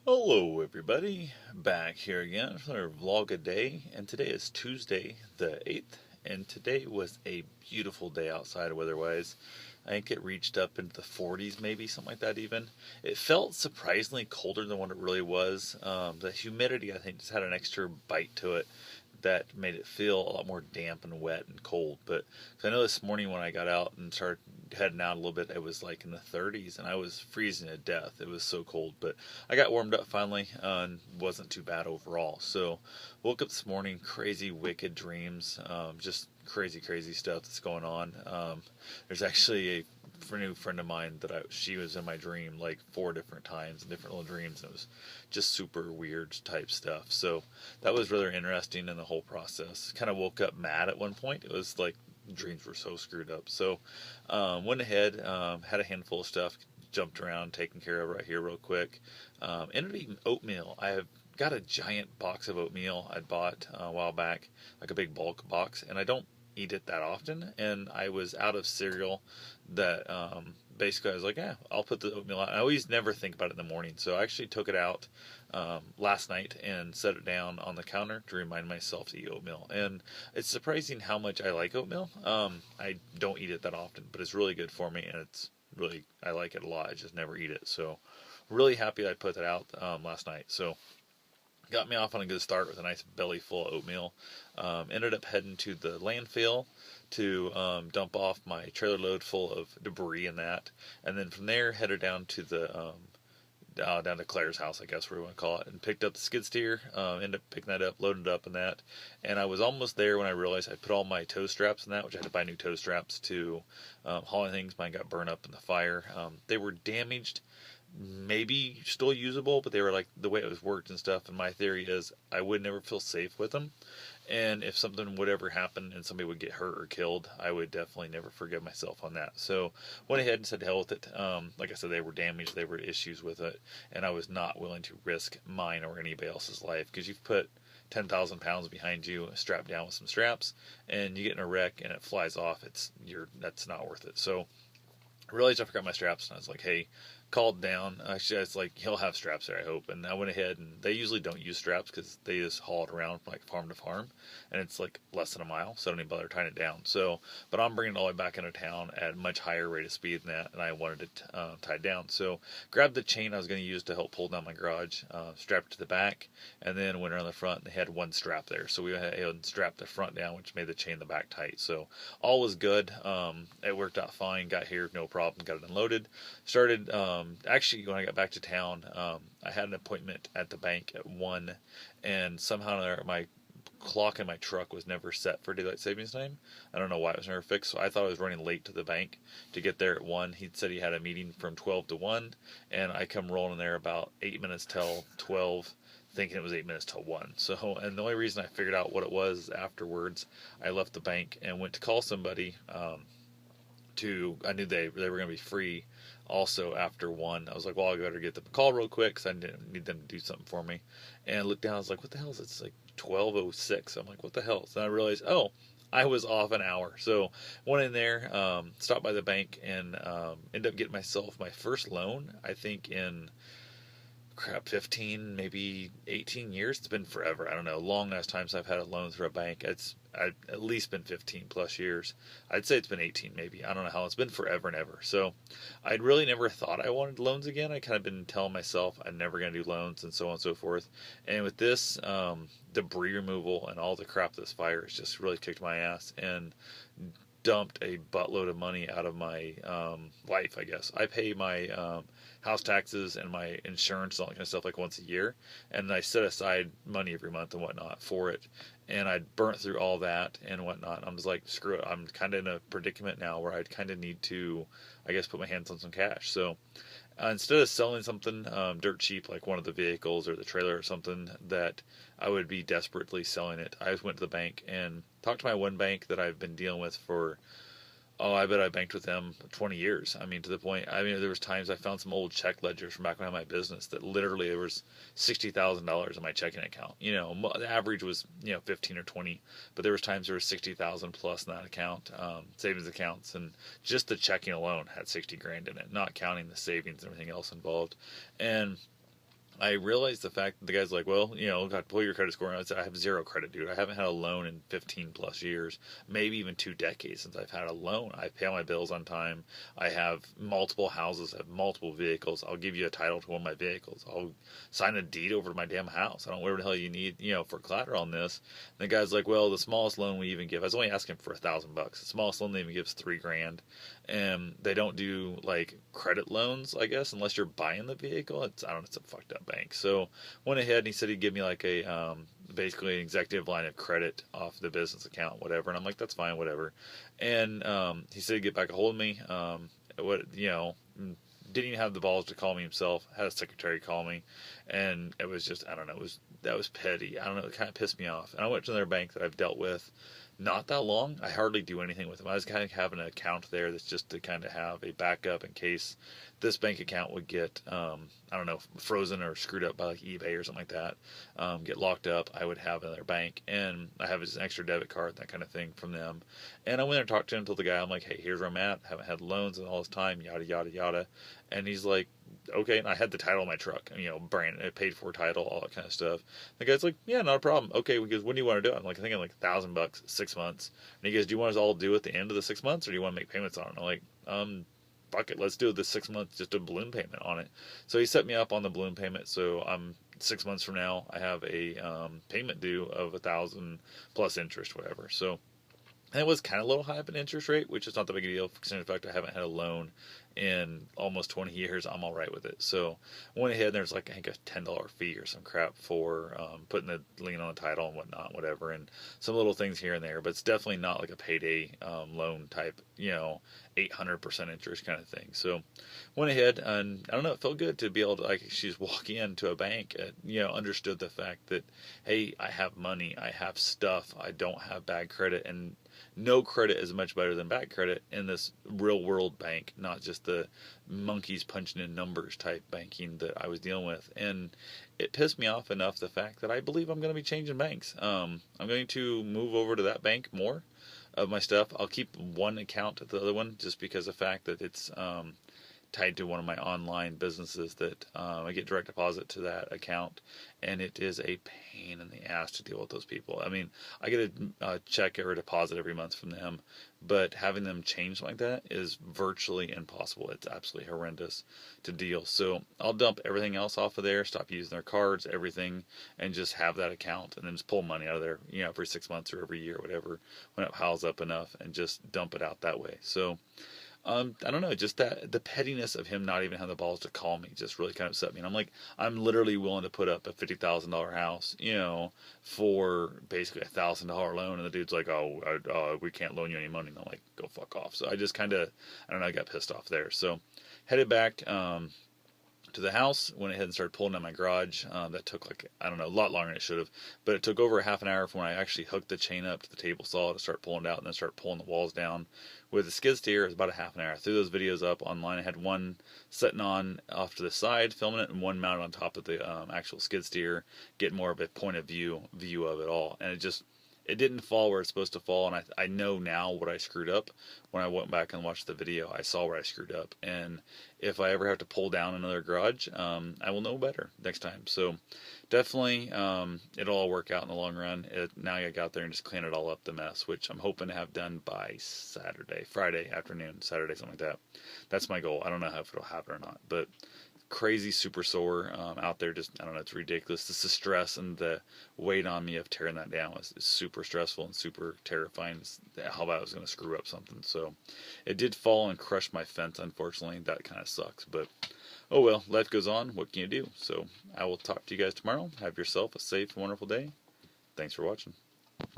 Hello, everybody. Back here again for another vlog a day, and today is Tuesday the 8th, and today was a beautiful day outside weather-wise. I think it reached up into the 40s, maybe, something like that even. It felt surprisingly colder than what it really was. The humidity, I think, just had an extra bite to it that made it feel a lot more damp and wet and cold. But 'cause I know this morning when I got out and started heading out a little bit, it was like in the 30s, and I was freezing to death. It was so cold, but I got warmed up finally, and wasn't too bad overall. So woke up this morning, crazy, wicked dreams, just crazy, crazy stuff that's going on. There's actually a new friend of mine that she was in my dream like four different times in different little dreams, and it was just super weird type stuff. So that was really interesting in the whole process. Kind of woke up mad at one point. It was like dreams were so screwed up. So went ahead, had a handful of stuff, jumped around, taken care of right here real quick. Ended up eating oatmeal. I have got a giant box of oatmeal I'd bought a while back, like a big bulk box, and I don't eat it that often. And I was out of cereal that basically I was like, yeah, I'll put the oatmeal out. I always never think about it in the morning, so I actually took it out last night and set it down on the counter to remind myself to eat oatmeal. And it's surprising how much I like oatmeal. I don't eat it that often, but it's really good for me, and it's really, I like it a lot. I just never eat it. So really happy I put that out last night. So got me off on a good start with a nice belly full of oatmeal. Ended up heading to the landfill to dump off my trailer load full of debris and that, and then from there headed down to the down to Claire's house, I guess, where we want to call it, and picked up the skid steer. Ended up picking that up, loaded it up, and that. And I was almost there when I realized I put all my tow straps in that, which I had to buy new tow straps to hauling things. Mine got burned up in the fire. They were damaged, maybe still usable, but they were like the way it was worked and stuff. And my theory is I would never feel safe with them. And if something would ever happen and somebody would get hurt or killed, I would definitely never forgive myself on that. So went ahead and said hell with it. Like I said, they were damaged, there were issues with it, and I was not willing to risk mine or anybody else's life, because you've put 10,000 pounds behind you, strapped down with some straps, and you get in a wreck and it flies off. That's not worth it. So I realized I forgot my straps, and I was like, hey, called down. Actually, it's like, he'll have straps there, I hope. And I went ahead, and they usually don't use straps because they just haul it around from like farm to farm, and it's like less than a mile, so I don't even bother tying it down. So, but I'm bringing it all the way back into town at a much higher rate of speed than that, and I wanted it tied down. So, grabbed the chain I was going to use to help pull down my garage, strapped it to the back, and then went around the front. And they had one strap there, so we went ahead and strapped the front down, which made the chain in the back tight. So, all was good. It worked out fine. Got here, no problem. Got it unloaded. Started, actually, when I got back to town, I had an appointment at the bank at 1, and somehow my clock in my truck was never set for daylight savings time. I don't know why it was never fixed, so I thought I was running late to the bank to get there at 1. He said he had a meeting from 12 to 1, and I come rolling in there about 8 minutes till 12, thinking it was 8 minutes till 1. So, and the only reason I figured out what it was afterwards, I left the bank and went to call somebody. I knew they were going to be free also after 1. I was like, well, I better get them a call real quick because I didn't need them to do something for me. And I looked down, I was like, what the hell is it? It's like 12:06. I'm like, what the hell? So I realized, oh, I was off an hour. So went in there, stopped by the bank, and ended up getting myself my first loan, I think, in 15, maybe 18 years. It's been forever. I don't know. Long ass time since I've had a loan through a bank. I've at least been 15 plus years. I'd say it's been 18 maybe. I don't know how. It's been forever and ever. So I'd really never thought I wanted loans again. I kind of been telling myself I'm never going to do loans and so on and so forth. And with this debris removal and all the crap this fire has just really kicked my ass and dumped a buttload of money out of my life, I guess. I pay my house taxes and my insurance and all that kind of stuff like once a year, and I set aside money every month and whatnot for it. And I'd burnt through all that and whatnot. I'm just like, screw it. I'm kind of in a predicament now where I'd kind of need to, I guess, put my hands on some cash. So instead of selling something dirt cheap, like one of the vehicles or the trailer or something that I would be desperately selling it, I went to the bank and talked to my one bank that I've been dealing with for, oh, I bet I banked with them 20 years. I mean, to the point, I mean, there was times I found some old check ledgers from back when I had my business that literally there was $60,000 in my checking account. You know, the average was, 15 or 20, but there was times there was 60,000 plus in that account, savings accounts, and just the checking alone had 60 grand in it, not counting the savings and everything else involved. And I realized the fact that the guy's like, well, got to pull your credit score. And I said, I have zero credit, dude. I haven't had a loan in 15 plus years, maybe even 2 decades since I've had a loan. I pay all my bills on time. I have multiple houses, I have multiple vehicles. I'll give you a title to one of my vehicles. I'll sign a deed over to my damn house. I don't know whatever the hell you need, for collateral on this. And the guy's like, well, the smallest loan we even give, I was only asking for $1,000. The smallest loan they even gives $3,000. And they don't do like credit loans, I guess, unless you're buying the vehicle. I don't know, it's a fucked up bank. So went ahead and he said he'd give me like a basically an executive line of credit off the business account, whatever. And I'm like, that's fine, whatever. And he said he'd get back a hold of me. Didn't even have the balls to call me himself. Had a secretary call me, and it was just, I don't know, that was petty. I don't know, it kind of pissed me off. And I went to another bank that I've dealt with not that long. I hardly do anything with them. I was kind of having an account there that's just to kind of have a backup in case this bank account would get, I don't know, frozen or screwed up by like eBay or something like that, get locked up. I would have another bank, and I have just an extra debit card, that kind of thing from them. And I went there and talked to him, told the guy, I'm like, hey, here's where I'm at. I haven't had loans in all this time, yada, yada, yada. And he's like, okay. And I had the title of my truck, brand, paid for title, all that kind of stuff. The guy's like, yeah, not a problem. Okay. He goes, when do you want to do it? I'm like, thinking like $1,000, 6 months. And he goes, do you want us all to do at the end of the 6 months, or do you want to make payments on it? And I'm like, fuck it, let's do the 6 months, just a balloon payment on it. So he set me up on the balloon payment. So I'm 6 months from now, I have a payment due of 1,000 plus interest, whatever. So, and it was kind of a little high up an interest rate, which is not that big a deal, considering the fact I haven't had a loan in almost 20 years. I'm all right with it. So I went ahead, and there's like, I think, a $10 fee or some crap for putting the lien on the title and whatnot, whatever, and some little things here and there. But it's definitely not like a payday loan type, 800% interest kind of thing. So went ahead, and I don't know, it felt good to be able to, like, she's walk into a bank and, understood the fact that, hey, I have money, I have stuff, I don't have bad credit, and no credit is much better than bad credit in this real world bank, not just the monkeys punching in numbers type banking that I was dealing with. And it pissed me off enough, the fact that I believe I'm going to be changing banks. I'm going to move over to that bank more of my stuff. I'll keep one account at the other one, just because of the fact that it's tied to one of my online businesses that I get direct deposit to that account, and it is a pain in the ass to deal with those people. I mean, I get a check or a deposit every month from them, but having them change like that is virtually impossible. It's absolutely horrendous to deal. So I'll dump everything else off of there, stop using their cards, everything, and just have that account, and then just pull money out of there, every 6 months or every year, whatever, when it piles up enough, and just dump it out that way. So I don't know, just that the pettiness of him not even having the balls to call me just really kind of upset me. And I'm like, I'm literally willing to put up a $50,000 house, for basically $1,000 loan, and the dude's like, oh, we can't loan you any money. And I'm like, go fuck off. So I just kind of, I don't know, I got pissed off there. So headed back to the house, went ahead and started pulling out my garage. That took like, I don't know, a lot longer than it should have, but it took over a half an hour from when I actually hooked the chain up to the table saw to start pulling it out, and then start pulling the walls down with the skid steer. It was about a half an hour. I threw those videos up online. I had one sitting on off to the side filming it, and one mounted on top of the actual skid steer, getting more of a point of view of it all. And it didn't fall where it's supposed to fall, and I know now what I screwed up. When I went back and watched the video, I saw where I screwed up, and if I ever have to pull down another garage, I will know better next time. So definitely, it'll all work out in the long run. Now I got there and just clean it all up, the mess, which I'm hoping to have done by Friday afternoon, Saturday, something like that. That's my goal. I don't know if it'll happen or not, but crazy super sore out there. Just, I don't know, it's ridiculous. This is stress, and the weight on me of tearing that down was super stressful and super terrifying. How about I was going to screw up something. So it did fall and crush my fence, unfortunately. That kind of sucks, but oh well, life goes on. What can you do? So I will talk to you guys tomorrow. Have yourself a safe and wonderful day. Thanks for watching.